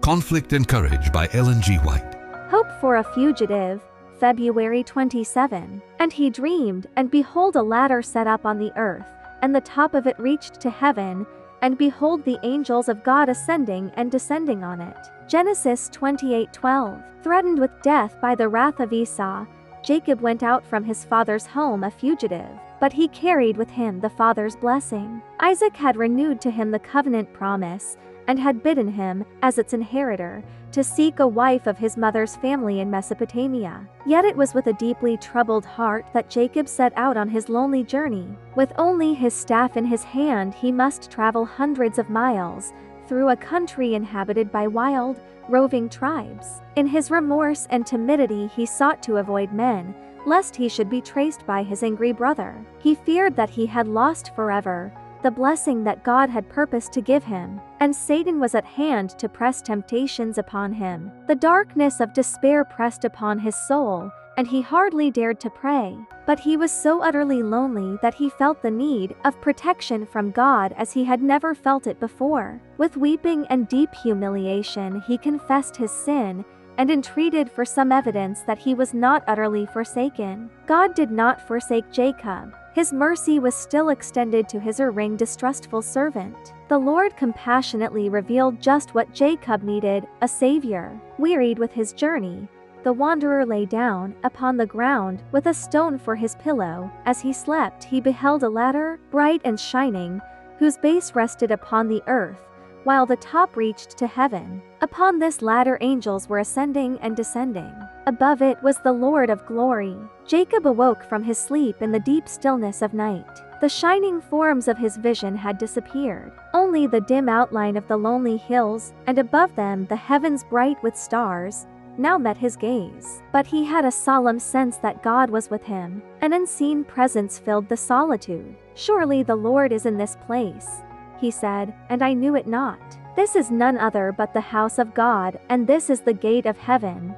Conflict and Courage by Ellen G. White. Hope for a Fugitive, February 27. And he dreamed, and behold, a ladder set up on the earth, and the top of it reached to heaven, and behold, the angels of God ascending and descending on it. Genesis 28:12. Threatened with death by the wrath of Esau, Jacob went out from his father's home a fugitive, but he carried with him the father's blessing. Isaac had renewed to him the covenant promise, and had bidden him, as its inheritor, to seek a wife of his mother's family in Mesopotamia. Yet it was with a deeply troubled heart that Jacob set out on his lonely journey. With only his staff in his hand, he must travel hundreds of miles, through a country inhabited by wild, roving tribes. In his remorse and timidity he sought to avoid men, lest he should be traced by his angry brother. He feared that he had lost forever the blessing that God had purposed to give him, and Satan was at hand to press temptations upon him. The darkness of despair pressed upon his soul, and he hardly dared to pray. But he was so utterly lonely that he felt the need of protection from God as he had never felt it before. With weeping and deep humiliation he confessed his sin, and entreated for some evidence that he was not utterly forsaken. God did not forsake Jacob. His mercy was still extended to his erring, distrustful servant. The Lord compassionately revealed just what Jacob needed, a savior. Wearied with his journey, the wanderer lay down upon the ground with a stone for his pillow. As he slept, he beheld a ladder, bright and shining, whose base rested upon the earth, while the top reached to heaven. Upon this ladder angels were ascending and descending. Above it was the Lord of glory. Jacob awoke from his sleep in the deep stillness of night. The shining forms of his vision had disappeared. Only the dim outline of the lonely hills, and above them the heavens bright with stars, now met his gaze. But he had a solemn sense that God was with him. An unseen presence filled the solitude. "Surely the Lord is in this place," he said, "and I knew it not. This is none other but the house of God, and this is the gate of heaven."